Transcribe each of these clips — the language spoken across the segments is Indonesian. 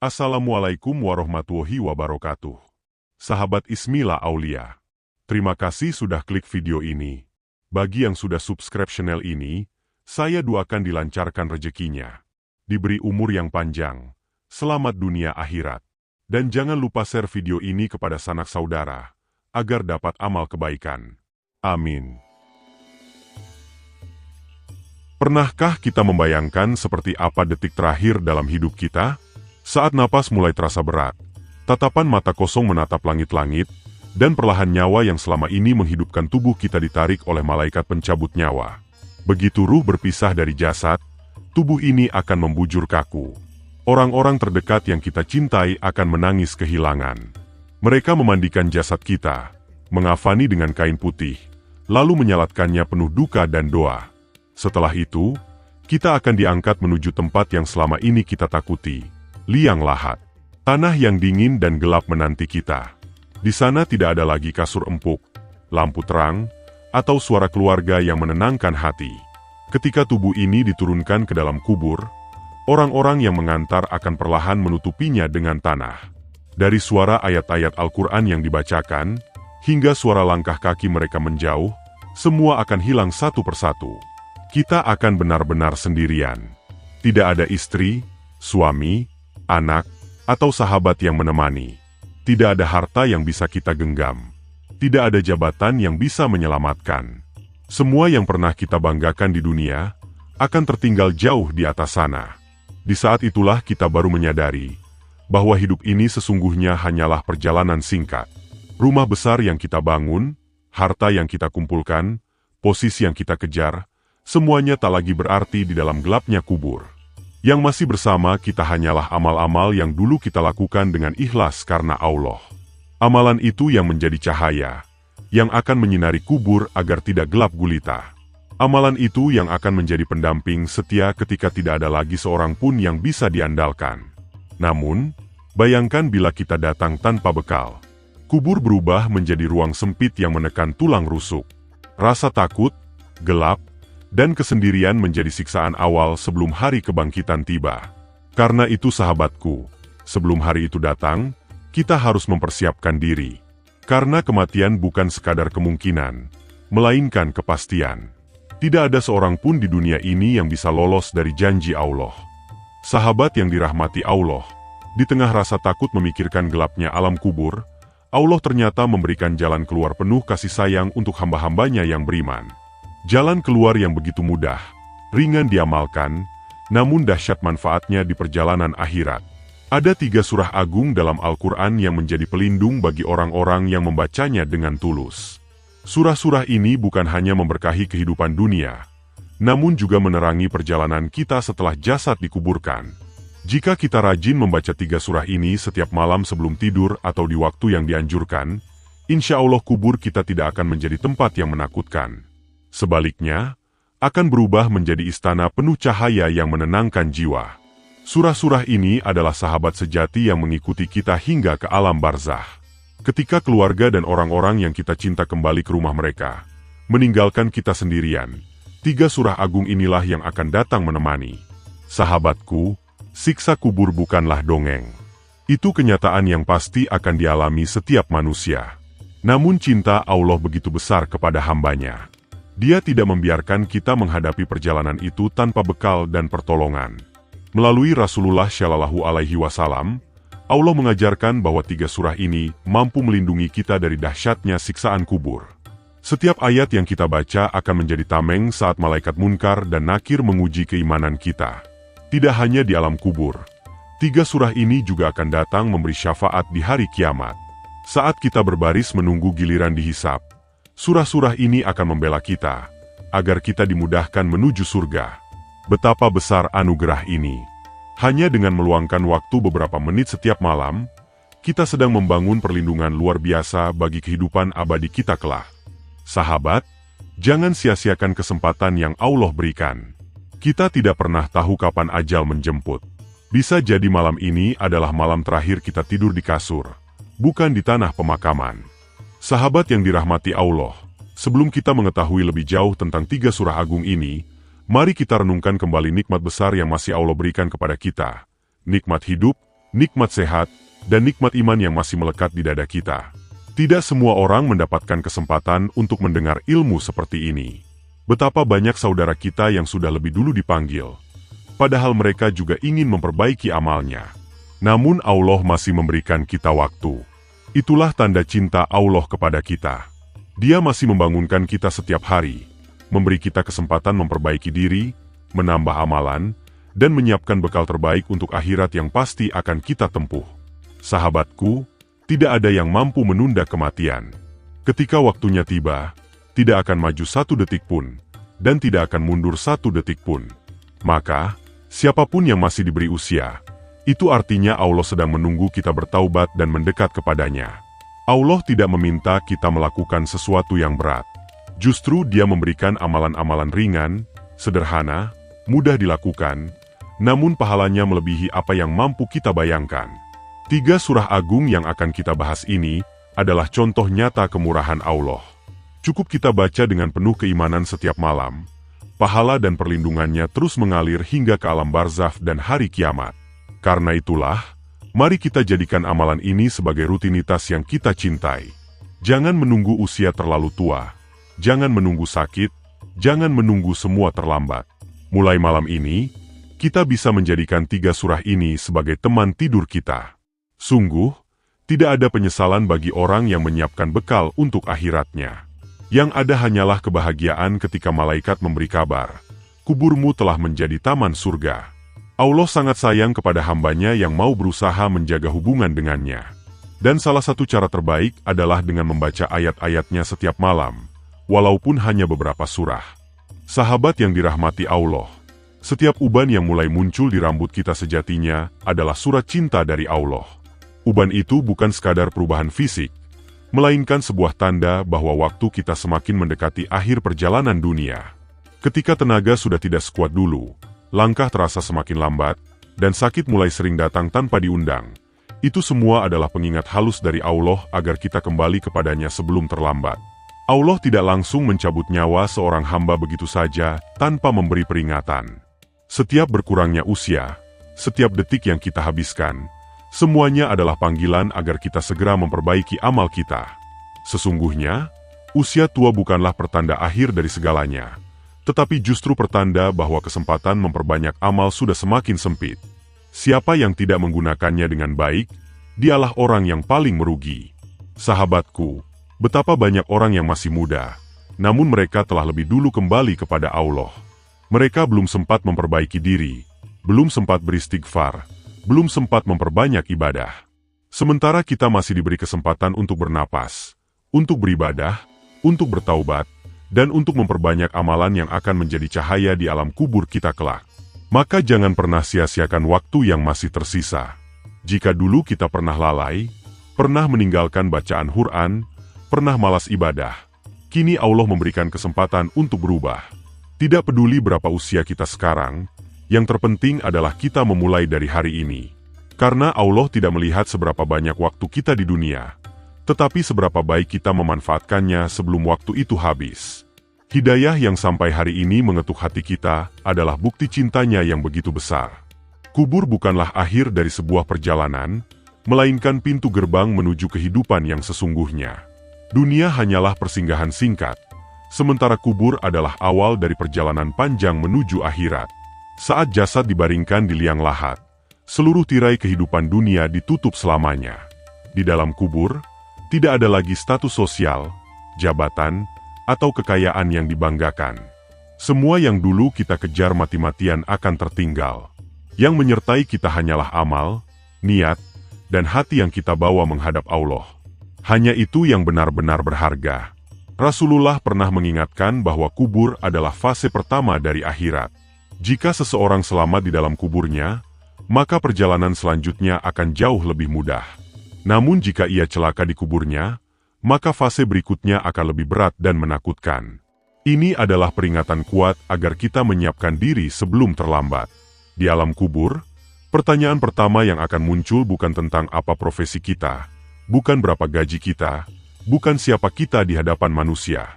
Assalamualaikum warahmatullahi wabarakatuh. Sahabat Ismillah Aulia, terima kasih sudah klik video ini. Bagi yang sudah subscribe channel ini, saya doakan dilancarkan rezekinya, diberi umur yang panjang, selamat dunia akhirat. Dan jangan lupa share video ini kepada sanak saudara, agar dapat amal kebaikan. Amin. Pernahkah kita membayangkan seperti apa detik terakhir dalam hidup kita? Saat napas mulai terasa berat, tatapan mata kosong menatap langit-langit, dan perlahan nyawa yang selama ini menghidupkan tubuh kita ditarik oleh malaikat pencabut nyawa. Begitu ruh berpisah dari jasad, tubuh ini akan membujur kaku. Orang-orang terdekat yang kita cintai akan menangis kehilangan. Mereka memandikan jasad kita, mengafani dengan kain putih, lalu menyalatkannya penuh duka dan doa. Setelah itu, kita akan diangkat menuju tempat yang selama ini kita takuti, liang lahat. Tanah yang dingin dan gelap menanti kita. Di sana tidak ada lagi kasur empuk, lampu terang, atau suara keluarga yang menenangkan hati. Ketika tubuh ini diturunkan ke dalam kubur, orang-orang yang mengantar akan perlahan menutupinya dengan tanah. Dari suara ayat-ayat Al-Quran yang dibacakan, hingga suara langkah kaki mereka menjauh, semua akan hilang satu persatu. Kita akan benar-benar sendirian. Tidak ada istri, suami, anak, atau sahabat yang menemani. Tidak ada harta yang bisa kita genggam. Tidak ada jabatan yang bisa menyelamatkan. Semua yang pernah kita banggakan di dunia akan tertinggal jauh di atas sana. Di saat itulah kita baru menyadari bahwa hidup ini sesungguhnya hanyalah perjalanan singkat. Rumah besar yang kita bangun, harta yang kita kumpulkan, posisi yang kita kejar, semuanya tak lagi berarti di dalam gelapnya kubur. Yang masih bersama kita hanyalah amal-amal yang dulu kita lakukan dengan ikhlas karena Allah. Amalan itu yang menjadi cahaya, yang akan menyinari kubur agar tidak gelap gulita. Amalan itu yang akan menjadi pendamping setia ketika tidak ada lagi seorang pun yang bisa diandalkan. Namun, bayangkan bila kita datang tanpa bekal. Kubur berubah menjadi ruang sempit yang menekan tulang rusuk. Rasa takut, gelap, dan kesendirian menjadi siksaan awal sebelum hari kebangkitan tiba. Karena itu sahabatku, sebelum hari itu datang, kita harus mempersiapkan diri. Karena kematian bukan sekadar kemungkinan, melainkan kepastian. Tidak ada seorang pun di dunia ini yang bisa lolos dari janji Allah. Sahabat yang dirahmati Allah, di tengah rasa takut memikirkan gelapnya alam kubur, Allah ternyata memberikan jalan keluar penuh kasih sayang untuk hamba-hambanya yang beriman. Jalan keluar yang begitu mudah, ringan diamalkan, namun dahsyat manfaatnya di perjalanan akhirat. Ada 3 surah agung dalam Al-Quran yang menjadi pelindung bagi orang-orang yang membacanya dengan tulus. Surah-surah ini bukan hanya memberkahi kehidupan dunia, namun juga menerangi perjalanan kita setelah jasad dikuburkan. Jika kita rajin membaca 3 surah ini setiap malam sebelum tidur atau di waktu yang dianjurkan, insya Allah kubur kita tidak akan menjadi tempat yang menakutkan. Sebaliknya, akan berubah menjadi istana penuh cahaya yang menenangkan jiwa. Surah-surah ini adalah sahabat sejati yang mengikuti kita hingga ke alam barzah. Ketika keluarga dan orang-orang yang kita cinta kembali ke rumah mereka, meninggalkan kita sendirian, 3 surah agung inilah yang akan datang menemani. Sahabatku, siksa kubur bukanlah dongeng. Itu kenyataan yang pasti akan dialami setiap manusia. Namun cinta Allah begitu besar kepada hambanya. Dia tidak membiarkan kita menghadapi perjalanan itu tanpa bekal dan pertolongan. Melalui Rasulullah Shallallahu Alaihi Wasallam, Allah mengajarkan bahwa 3 surah ini mampu melindungi kita dari dahsyatnya siksaan kubur. Setiap ayat yang kita baca akan menjadi tameng saat malaikat munkar dan nakir menguji keimanan kita. Tidak hanya di alam kubur, 3 surah ini juga akan datang memberi syafaat di hari kiamat. Saat kita berbaris menunggu giliran dihisap, surah-surah ini akan membela kita, agar kita dimudahkan menuju surga. Betapa besar anugerah ini. Hanya dengan meluangkan waktu beberapa menit setiap malam, kita sedang membangun perlindungan luar biasa bagi kehidupan abadi kita kelak. Sahabat, jangan sia-siakan kesempatan yang Allah berikan. Kita tidak pernah tahu kapan ajal menjemput. Bisa jadi malam ini adalah malam terakhir kita tidur di kasur, bukan di tanah pemakaman. Sahabat yang dirahmati Allah, sebelum kita mengetahui lebih jauh tentang 3 surah agung ini, mari kita renungkan kembali nikmat besar yang masih Allah berikan kepada kita. Nikmat hidup, nikmat sehat, dan nikmat iman yang masih melekat di dada kita. Tidak semua orang mendapatkan kesempatan untuk mendengar ilmu seperti ini. Betapa banyak saudara kita yang sudah lebih dulu dipanggil, padahal mereka juga ingin memperbaiki amalnya. Namun Allah masih memberikan kita waktu. Itulah tanda cinta Allah kepada kita. Dia masih membangunkan kita setiap hari, memberi kita kesempatan memperbaiki diri, menambah amalan, dan menyiapkan bekal terbaik untuk akhirat yang pasti akan kita tempuh. Sahabatku, tidak ada yang mampu menunda kematian. Ketika waktunya tiba, tidak akan maju 1 detik pun, dan tidak akan mundur 1 detik pun. Maka, siapapun yang masih diberi usia, itu artinya Allah sedang menunggu kita bertaubat dan mendekat kepadanya. Allah tidak meminta kita melakukan sesuatu yang berat. Justru Dia memberikan amalan-amalan ringan, sederhana, mudah dilakukan, namun pahalanya melebihi apa yang mampu kita bayangkan. 3 surah agung yang akan kita bahas ini adalah contoh nyata kemurahan Allah. Cukup kita baca dengan penuh keimanan setiap malam, pahala dan perlindungannya terus mengalir hingga ke alam barzakh dan hari kiamat. Karena itulah, mari kita jadikan amalan ini sebagai rutinitas yang kita cintai. Jangan menunggu usia terlalu tua, jangan menunggu sakit, jangan menunggu semua terlambat. Mulai malam ini, kita bisa menjadikan 3 surah ini sebagai teman tidur kita. Sungguh, tidak ada penyesalan bagi orang yang menyiapkan bekal untuk akhiratnya. Yang ada hanyalah kebahagiaan ketika malaikat memberi kabar, kuburmu telah menjadi taman surga. Allah sangat sayang kepada hambanya yang mau berusaha menjaga hubungan dengannya. Dan salah satu cara terbaik adalah dengan membaca ayat-ayatnya setiap malam, walaupun hanya beberapa surah. Sahabat yang dirahmati Allah, setiap uban yang mulai muncul di rambut kita sejatinya adalah surat cinta dari Allah. Uban itu bukan sekadar perubahan fisik, melainkan sebuah tanda bahwa waktu kita semakin mendekati akhir perjalanan dunia. Ketika tenaga sudah tidak sekuat dulu, langkah terasa semakin lambat, dan sakit mulai sering datang tanpa diundang. Itu semua adalah pengingat halus dari Allah agar kita kembali kepadanya sebelum terlambat. Allah tidak langsung mencabut nyawa seorang hamba begitu saja tanpa memberi peringatan. Setiap berkurangnya usia, setiap detik yang kita habiskan, semuanya adalah panggilan agar kita segera memperbaiki amal kita. Sesungguhnya, usia tua bukanlah pertanda akhir dari segalanya, tetapi justru pertanda bahwa kesempatan memperbanyak amal sudah semakin sempit. Siapa yang tidak menggunakannya dengan baik, dialah orang yang paling merugi. Sahabatku, betapa banyak orang yang masih muda, namun mereka telah lebih dulu kembali kepada Allah. Mereka belum sempat memperbaiki diri, belum sempat beristighfar, belum sempat memperbanyak ibadah. Sementara kita masih diberi kesempatan untuk bernapas, untuk beribadah, untuk bertaubat, dan untuk memperbanyak amalan yang akan menjadi cahaya di alam kubur kita kelak. Maka jangan pernah sia-siakan waktu yang masih tersisa. Jika dulu kita pernah lalai, pernah meninggalkan bacaan Quran, pernah malas ibadah, kini Allah memberikan kesempatan untuk berubah. Tidak peduli berapa usia kita sekarang, yang terpenting adalah kita memulai dari hari ini. Karena Allah tidak melihat seberapa banyak waktu kita di dunia, tetapi seberapa baik kita memanfaatkannya sebelum waktu itu habis. Hidayah yang sampai hari ini mengetuk hati kita adalah bukti cintanya yang begitu besar. Kubur bukanlah akhir dari sebuah perjalanan, melainkan pintu gerbang menuju kehidupan yang sesungguhnya. Dunia hanyalah persinggahan singkat, sementara kubur adalah awal dari perjalanan panjang menuju akhirat. Saat jasad dibaringkan di liang lahat, seluruh tirai kehidupan dunia ditutup selamanya. Di dalam kubur, tidak ada lagi status sosial, jabatan, atau kekayaan yang dibanggakan. Semua yang dulu kita kejar mati-matian akan tertinggal. Yang menyertai kita hanyalah amal, niat, dan hati yang kita bawa menghadap Allah. Hanya itu yang benar-benar berharga. Rasulullah pernah mengingatkan bahwa kubur adalah fase pertama dari akhirat. Jika seseorang selamat di dalam kuburnya, maka perjalanan selanjutnya akan jauh lebih mudah. Namun jika ia celaka di kuburnya, maka fase berikutnya akan lebih berat dan menakutkan. Ini adalah peringatan kuat agar kita menyiapkan diri sebelum terlambat. Di alam kubur, pertanyaan pertama yang akan muncul bukan tentang apa profesi kita, bukan berapa gaji kita, bukan siapa kita di hadapan manusia,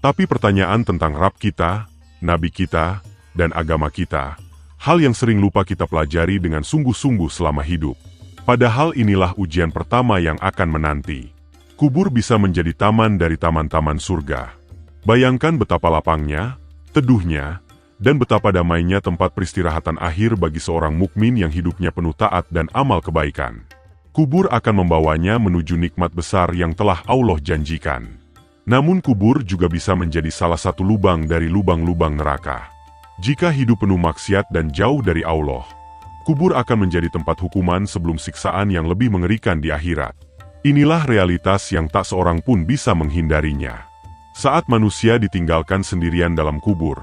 tapi pertanyaan tentang Rabb kita, Nabi kita, dan agama kita, hal yang sering lupa kita pelajari dengan sungguh-sungguh selama hidup. Padahal inilah ujian pertama yang akan menanti. Kubur bisa menjadi taman dari taman-taman surga. Bayangkan betapa lapangnya, teduhnya, dan betapa damainya tempat peristirahatan akhir bagi seorang mukmin yang hidupnya penuh taat dan amal kebaikan. Kubur akan membawanya menuju nikmat besar yang telah Allah janjikan. Namun kubur juga bisa menjadi salah satu lubang dari lubang-lubang neraka. Jika hidup penuh maksiat dan jauh dari Allah, kubur akan menjadi tempat hukuman sebelum siksaan yang lebih mengerikan di akhirat. Inilah realitas yang tak seorang pun bisa menghindarinya. Saat manusia ditinggalkan sendirian dalam kubur,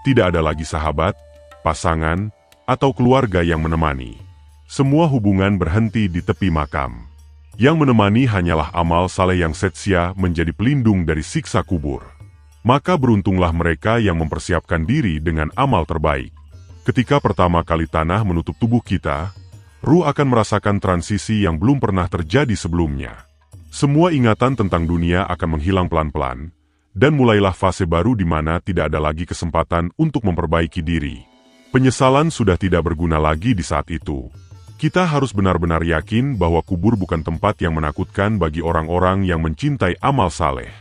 tidak ada lagi sahabat, pasangan, atau keluarga yang menemani. Semua hubungan berhenti di tepi makam. Yang menemani hanyalah amal saleh yang setia menjadi pelindung dari siksa kubur. Maka beruntunglah mereka yang mempersiapkan diri dengan amal terbaik. Ketika pertama kali tanah menutup tubuh kita, ruh akan merasakan transisi yang belum pernah terjadi sebelumnya. Semua ingatan tentang dunia akan menghilang pelan-pelan, dan mulailah fase baru di mana tidak ada lagi kesempatan untuk memperbaiki diri. Penyesalan sudah tidak berguna lagi di saat itu. Kita harus benar-benar yakin bahwa kubur bukan tempat yang menakutkan bagi orang-orang yang mencintai amal saleh.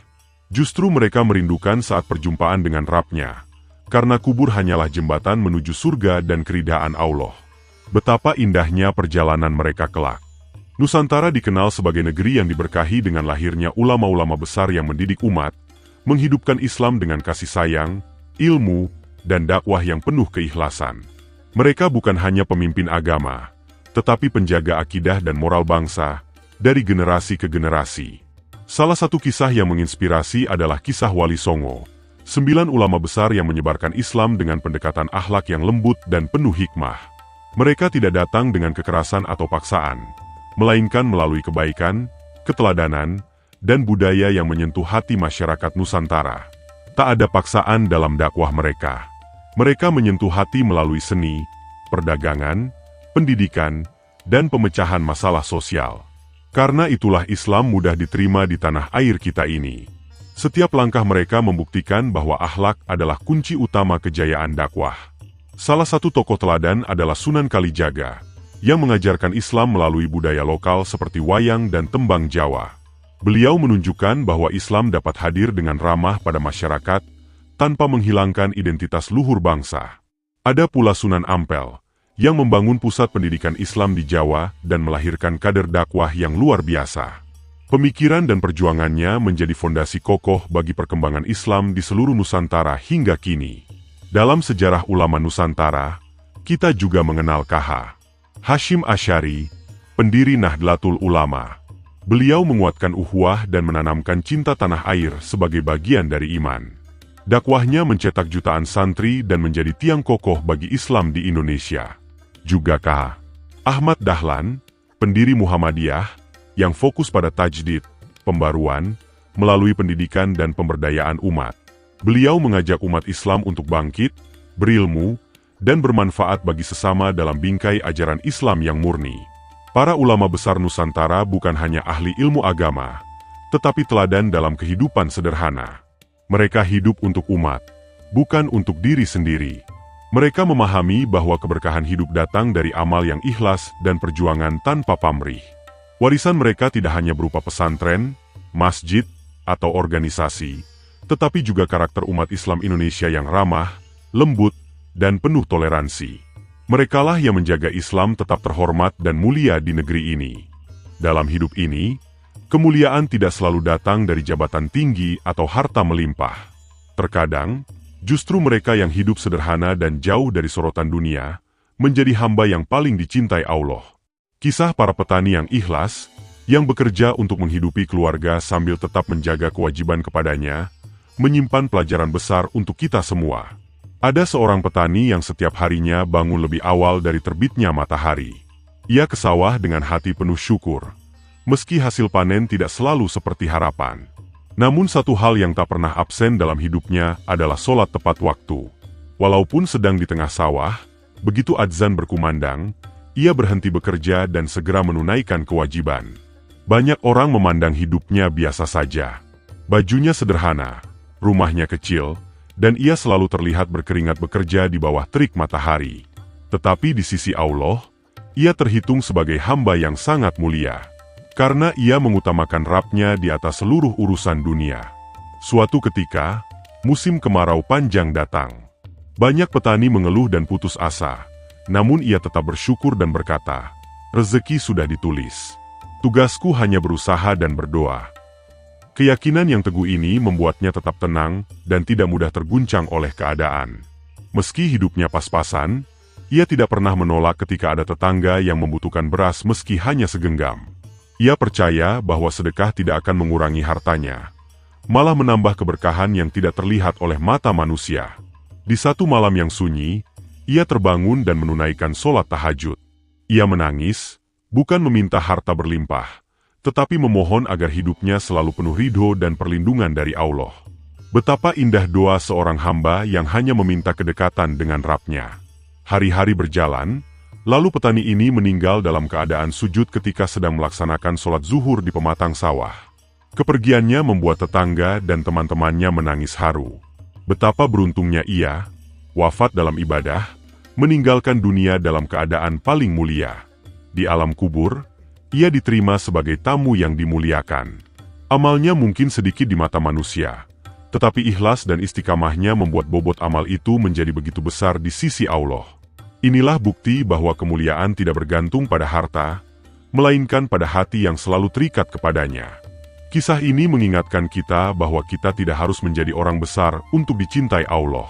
Justru mereka merindukan saat perjumpaan dengan Rabb-Nya, karena kubur hanyalah jembatan menuju surga dan keridhaan Allah. Betapa indahnya perjalanan mereka kelak. Nusantara dikenal sebagai negeri yang diberkahi dengan lahirnya ulama-ulama besar yang mendidik umat, menghidupkan Islam dengan kasih sayang, ilmu, dan dakwah yang penuh keikhlasan. Mereka bukan hanya pemimpin agama, tetapi penjaga akidah dan moral bangsa, dari generasi ke generasi. Salah satu kisah yang menginspirasi adalah kisah Wali Songo, 9 ulama besar yang menyebarkan Islam dengan pendekatan akhlak yang lembut dan penuh hikmah. Mereka tidak datang dengan kekerasan atau paksaan, melainkan melalui kebaikan, keteladanan, dan budaya yang menyentuh hati masyarakat Nusantara. Tak ada paksaan dalam dakwah mereka. Mereka menyentuh hati melalui seni, perdagangan, pendidikan, dan pemecahan masalah sosial. Karena itulah Islam mudah diterima di tanah air kita ini. Setiap langkah mereka membuktikan bahwa akhlak adalah kunci utama kejayaan dakwah. Salah satu tokoh teladan adalah Sunan Kalijaga, yang mengajarkan Islam melalui budaya lokal seperti wayang dan tembang Jawa. Beliau menunjukkan bahwa Islam dapat hadir dengan ramah pada masyarakat, tanpa menghilangkan identitas luhur bangsa. Ada pula Sunan Ampel, yang membangun pusat pendidikan Islam di Jawa dan melahirkan kader dakwah yang luar biasa. Pemikiran dan perjuangannya menjadi fondasi kokoh bagi perkembangan Islam di seluruh Nusantara hingga kini. Dalam sejarah ulama Nusantara, kita juga mengenal K.H. Hashim Asy'ari, pendiri Nahdlatul Ulama. Beliau menguatkan ukhuwah dan menanamkan cinta tanah air sebagai bagian dari iman. Dakwahnya mencetak jutaan santri dan menjadi tiang kokoh bagi Islam di Indonesia. Juga K.H. Ahmad Dahlan, pendiri Muhammadiyah, yang fokus pada tajdid, pembaruan, melalui pendidikan dan pemberdayaan umat. Beliau mengajak umat Islam untuk bangkit, berilmu, dan bermanfaat bagi sesama dalam bingkai ajaran Islam yang murni. Para ulama besar Nusantara bukan hanya ahli ilmu agama, tetapi teladan dalam kehidupan sederhana. Mereka hidup untuk umat, bukan untuk diri sendiri. Mereka memahami bahwa keberkahan hidup datang dari amal yang ikhlas dan perjuangan tanpa pamrih. Warisan mereka tidak hanya berupa pesantren, masjid, atau organisasi, tetapi juga karakter umat Islam Indonesia yang ramah, lembut, dan penuh toleransi. Merekalah yang menjaga Islam tetap terhormat dan mulia di negeri ini. Dalam hidup ini, kemuliaan tidak selalu datang dari jabatan tinggi atau harta melimpah. Terkadang, justru mereka yang hidup sederhana dan jauh dari sorotan dunia, menjadi hamba yang paling dicintai Allah. Kisah para petani yang ikhlas, yang bekerja untuk menghidupi keluarga sambil tetap menjaga kewajiban kepadanya, menyimpan pelajaran besar untuk kita semua. Ada seorang petani yang setiap harinya bangun lebih awal dari terbitnya matahari. Ia ke sawah dengan hati penuh syukur, meski hasil panen tidak selalu seperti harapan. Namun satu hal yang tak pernah absen dalam hidupnya adalah sholat tepat waktu. Walaupun sedang di tengah sawah, begitu adzan berkumandang, ia berhenti bekerja dan segera menunaikan kewajiban. Banyak orang memandang hidupnya biasa saja. Bajunya sederhana, rumahnya kecil, dan ia selalu terlihat berkeringat bekerja di bawah terik matahari. Tetapi di sisi Allah, Ia terhitung sebagai hamba yang sangat mulia, karena ia mengutamakan Rabb-Nya di atas seluruh urusan dunia. Suatu ketika, musim kemarau panjang datang. Banyak petani mengeluh dan putus asa, namun ia tetap bersyukur dan berkata, "Rezeki sudah ditulis. Tugasku hanya berusaha dan berdoa." Keyakinan yang teguh ini membuatnya tetap tenang dan tidak mudah terguncang oleh keadaan. Meski hidupnya pas-pasan, ia tidak pernah menolak ketika ada tetangga yang membutuhkan beras meski hanya segenggam. Ia percaya bahwa sedekah tidak akan mengurangi hartanya, malah menambah keberkahan yang tidak terlihat oleh mata manusia. Di satu malam yang sunyi, ia terbangun dan menunaikan sholat tahajud. Ia menangis, bukan meminta harta berlimpah, tetapi memohon agar hidupnya selalu penuh ridho dan perlindungan dari Allah. Betapa indah doa seorang hamba yang hanya meminta kedekatan dengan Rabb-Nya. Hari-hari berjalan, lalu petani ini meninggal dalam keadaan sujud ketika sedang melaksanakan sholat zuhur di pematang sawah. Kepergiannya membuat tetangga dan teman-temannya menangis haru. Betapa beruntungnya ia, wafat dalam ibadah, meninggalkan dunia dalam keadaan paling mulia. Di alam kubur, ia diterima sebagai tamu yang dimuliakan. Amalnya mungkin sedikit di mata manusia, tetapi ikhlas dan istiqamahnya membuat bobot amal itu menjadi begitu besar di sisi Allah. Inilah bukti bahwa kemuliaan tidak bergantung pada harta, melainkan pada hati yang selalu terikat kepadanya. Kisah ini mengingatkan kita bahwa kita tidak harus menjadi orang besar untuk dicintai Allah.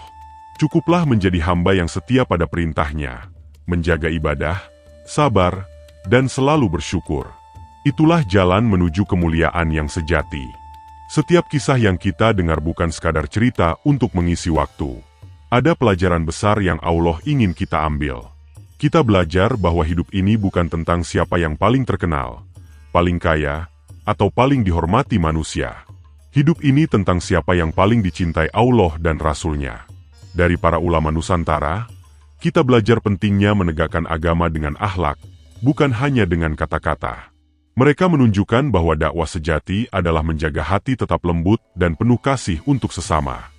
Cukuplah menjadi hamba yang setia pada perintahnya, menjaga ibadah, sabar, dan selalu bersyukur. Itulah jalan menuju kemuliaan yang sejati. Setiap kisah yang kita dengar bukan sekadar cerita untuk mengisi waktu. Ada pelajaran besar yang Allah ingin kita ambil. Kita belajar bahwa hidup ini bukan tentang siapa yang paling terkenal, paling kaya, atau paling dihormati manusia. Hidup ini tentang siapa yang paling dicintai Allah dan Rasul-Nya. Dari para ulama Nusantara, kita belajar pentingnya menegakkan agama dengan akhlak, bukan hanya dengan kata-kata. Mereka menunjukkan bahwa dakwah sejati adalah menjaga hati tetap lembut dan penuh kasih untuk sesama.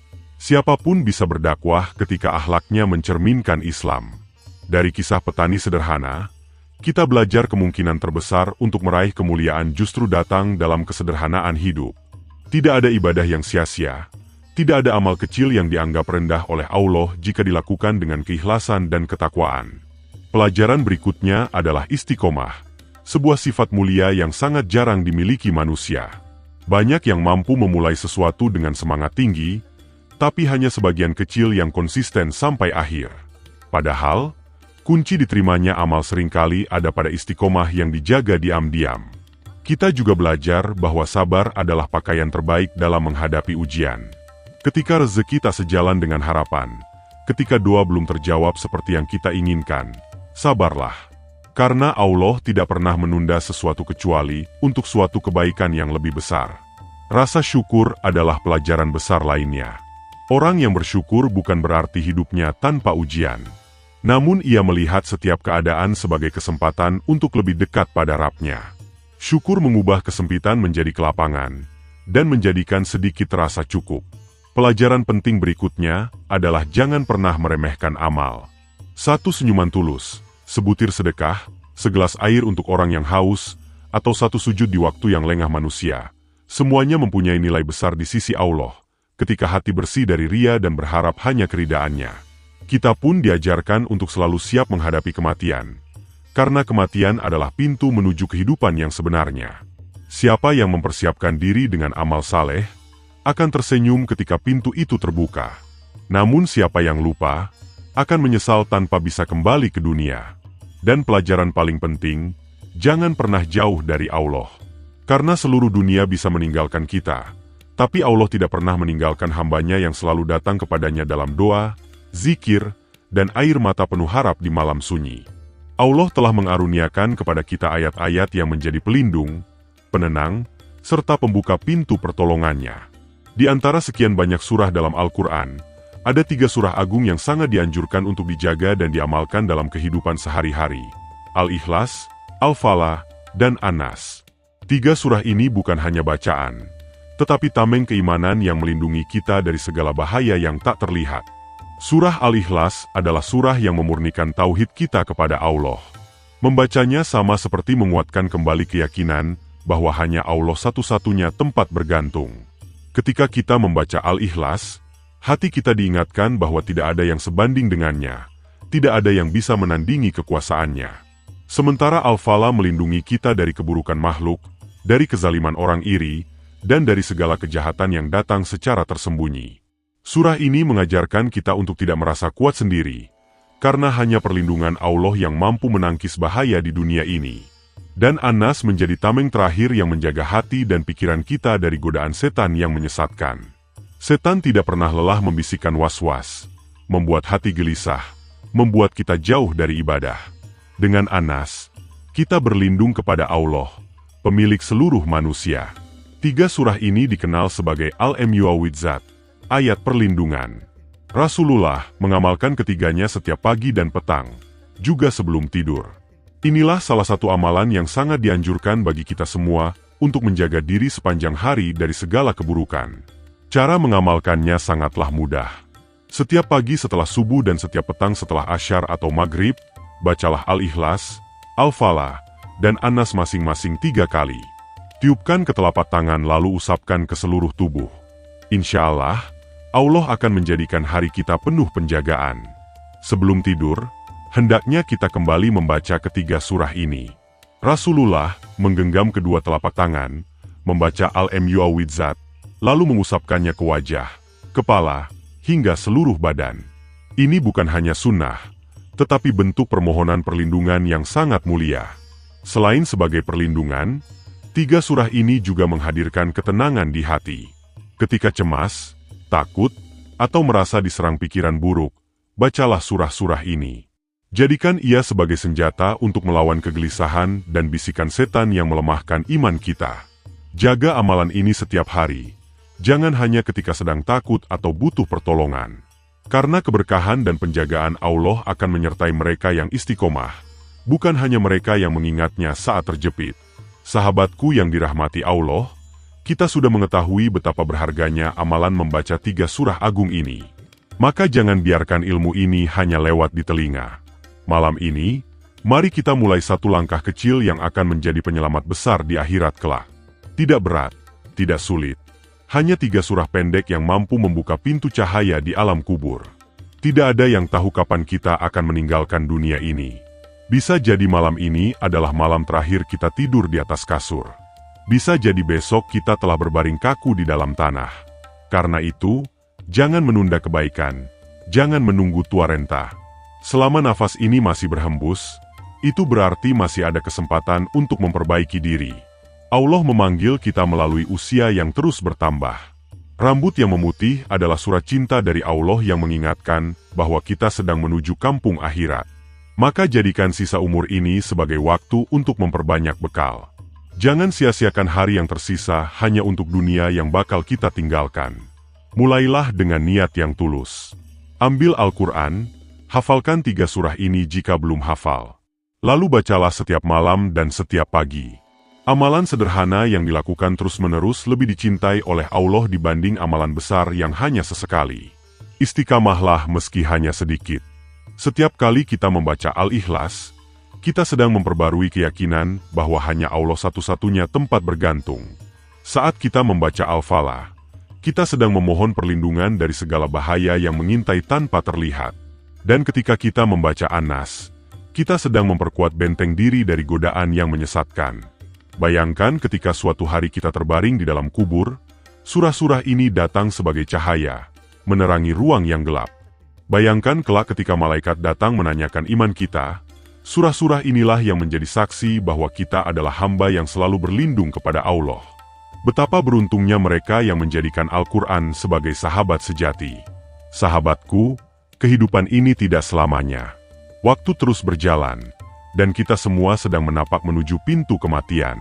Siapapun bisa berdakwah ketika akhlaknya mencerminkan Islam. Dari kisah petani sederhana, kita belajar kemungkinan terbesar untuk meraih kemuliaan justru datang dalam kesederhanaan hidup. Tidak ada ibadah yang sia-sia, tidak ada amal kecil yang dianggap rendah oleh Allah jika dilakukan dengan keikhlasan dan ketakwaan. Pelajaran berikutnya adalah istiqomah, sebuah sifat mulia yang sangat jarang dimiliki manusia. Banyak yang mampu memulai sesuatu dengan semangat tinggi, tapi hanya sebagian kecil yang konsisten sampai akhir. Padahal, kunci diterimanya amal seringkali ada pada istiqomah yang dijaga diam-diam. Kita juga belajar bahwa sabar adalah pakaian terbaik dalam menghadapi ujian. Ketika rezeki tak sejalan dengan harapan, ketika doa belum terjawab seperti yang kita inginkan, sabarlah, karena Allah tidak pernah menunda sesuatu kecuali untuk suatu kebaikan yang lebih besar. Rasa syukur adalah pelajaran besar lainnya. Orang yang bersyukur bukan berarti hidupnya tanpa ujian. Namun ia melihat setiap keadaan sebagai kesempatan untuk lebih dekat pada Rabb-Nya. Syukur mengubah kesempitan menjadi kelapangan, dan menjadikan sedikit terasa cukup. Pelajaran penting berikutnya adalah jangan pernah meremehkan amal. Satu senyuman tulus, sebutir sedekah, segelas air untuk orang yang haus, atau satu sujud di waktu yang lengah manusia, semuanya mempunyai nilai besar di sisi Allah, ketika hati bersih dari ria dan berharap hanya keridaan-Nya. Kita pun diajarkan untuk selalu siap menghadapi kematian, karena kematian adalah pintu menuju kehidupan yang sebenarnya. Siapa yang mempersiapkan diri dengan amal saleh, akan tersenyum ketika pintu itu terbuka. Namun siapa yang lupa, akan menyesal tanpa bisa kembali ke dunia. Dan pelajaran paling penting, jangan pernah jauh dari Allah. Karena seluruh dunia bisa meninggalkan kita, tapi Allah tidak pernah meninggalkan hamba-Nya yang selalu datang kepadanya dalam doa, zikir, dan air mata penuh harap di malam sunyi. Allah telah mengaruniakan kepada kita ayat-ayat yang menjadi pelindung, penenang, serta pembuka pintu pertolongannya. Di antara sekian banyak surah dalam Al-Quran, ada 3 surah agung yang sangat dianjurkan untuk dijaga dan diamalkan dalam kehidupan sehari-hari. Al-Ikhlas, Al-Falah, dan An-Nas. 3 surah ini bukan hanya bacaan, tetapi tameng keimanan yang melindungi kita dari segala bahaya yang tak terlihat. Surah Al-Ikhlas adalah surah yang memurnikan tauhid kita kepada Allah. Membacanya sama seperti menguatkan kembali keyakinan bahwa hanya Allah satu-satunya tempat bergantung. Ketika kita membaca Al-Ikhlas, hati kita diingatkan bahwa tidak ada yang sebanding dengannya, tidak ada yang bisa menandingi kekuasaannya. Sementara Al-Falah melindungi kita dari keburukan makhluk, dari kezaliman orang iri, dan dari segala kejahatan yang datang secara tersembunyi. Surah ini mengajarkan kita untuk tidak merasa kuat sendiri, karena hanya perlindungan Allah yang mampu menangkis bahaya di dunia ini. Dan An-Nas menjadi tameng terakhir yang menjaga hati dan pikiran kita dari godaan setan yang menyesatkan. Setan tidak pernah lelah membisikkan was-was, membuat hati gelisah, membuat kita jauh dari ibadah. Dengan An-Nas, kita berlindung kepada Allah, pemilik seluruh manusia. 3 surah ini dikenal sebagai Al-Mu'awwidzat, ayat perlindungan. Rasulullah mengamalkan ketiganya setiap pagi dan petang, juga sebelum tidur. Inilah salah satu amalan yang sangat dianjurkan bagi kita semua untuk menjaga diri sepanjang hari dari segala keburukan. Cara mengamalkannya sangatlah mudah. Setiap pagi setelah subuh dan setiap petang setelah asyar atau maghrib, bacalah Al-Ikhlas, Al-Falah, dan An-Nas masing-masing 3 kali. Tiupkan ke telapak tangan lalu usapkan ke seluruh tubuh. Insya Allah, Allah akan menjadikan hari kita penuh penjagaan. Sebelum tidur, hendaknya kita kembali membaca ketiga surah ini. Rasulullah menggenggam kedua telapak tangan, membaca Al-Mu'awwidzat, lalu mengusapkannya ke wajah, kepala, hingga seluruh badan. Ini bukan hanya sunnah, tetapi bentuk permohonan perlindungan yang sangat mulia. Selain sebagai perlindungan, 3 surah ini juga menghadirkan ketenangan di hati. Ketika cemas, takut, atau merasa diserang pikiran buruk, bacalah surah-surah ini. Jadikan ia sebagai senjata untuk melawan kegelisahan dan bisikan setan yang melemahkan iman kita. Jaga amalan ini setiap hari. Jangan hanya ketika sedang takut atau butuh pertolongan. Karena keberkahan dan penjagaan Allah akan menyertai mereka yang istiqomah, bukan hanya mereka yang mengingatnya saat terjepit. Sahabatku yang dirahmati Allah, kita sudah mengetahui betapa berharganya amalan membaca 3 surah agung ini. Maka jangan biarkan ilmu ini hanya lewat di telinga. Malam ini, mari kita mulai satu langkah kecil yang akan menjadi penyelamat besar di akhirat kelak. Tidak berat, tidak sulit. Hanya 3 surah pendek yang mampu membuka pintu cahaya di alam kubur. Tidak ada yang tahu kapan kita akan meninggalkan dunia ini. Bisa jadi malam ini adalah malam terakhir kita tidur di atas kasur. Bisa jadi besok kita telah berbaring kaku di dalam tanah. Karena itu, jangan menunda kebaikan, jangan menunggu tua renta. Selama nafas ini masih berhembus, itu berarti masih ada kesempatan untuk memperbaiki diri. Allah memanggil kita melalui usia yang terus bertambah. Rambut yang memutih adalah surat cinta dari Allah yang mengingatkan bahwa kita sedang menuju kampung akhirat. Maka jadikan sisa umur ini sebagai waktu untuk memperbanyak bekal. Jangan sia-siakan hari yang tersisa hanya untuk dunia yang bakal kita tinggalkan. Mulailah dengan niat yang tulus. Ambil Al-Quran, hafalkan 3 surah ini jika belum hafal. Lalu bacalah setiap malam dan setiap pagi. Amalan sederhana yang dilakukan terus-menerus lebih dicintai oleh Allah dibanding amalan besar yang hanya sesekali. Istiqamahlah meski hanya sedikit. Setiap kali kita membaca Al-Ikhlas, kita sedang memperbarui keyakinan bahwa hanya Allah satu-satunya tempat bergantung. Saat kita membaca Al-Falah, kita sedang memohon perlindungan dari segala bahaya yang mengintai tanpa terlihat. Dan ketika kita membaca An-Nas, kita sedang memperkuat benteng diri dari godaan yang menyesatkan. Bayangkan ketika suatu hari kita terbaring di dalam kubur, surah-surah ini datang sebagai cahaya, menerangi ruang yang gelap. Bayangkan kelak ketika malaikat datang menanyakan iman kita, surah-surah inilah yang menjadi saksi bahwa kita adalah hamba yang selalu berlindung kepada Allah. Betapa beruntungnya mereka yang menjadikan Al-Quran sebagai sahabat sejati. Sahabatku, kehidupan ini tidak selamanya. Waktu terus berjalan, dan kita semua sedang menapak menuju pintu kematian.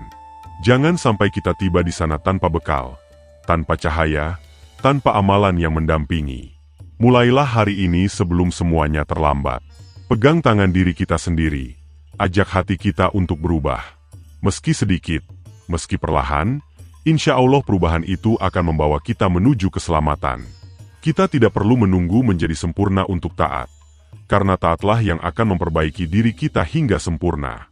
Jangan sampai kita tiba di sana tanpa bekal, tanpa cahaya, tanpa amalan yang mendampingi. Mulailah hari ini sebelum semuanya terlambat. Pegang tangan diri kita sendiri, ajak hati kita untuk berubah. Meski sedikit, meski perlahan, insya Allah perubahan itu akan membawa kita menuju keselamatan. Kita tidak perlu menunggu menjadi sempurna untuk taat. karena taatlah yang akan memperbaiki diri kita hingga sempurna.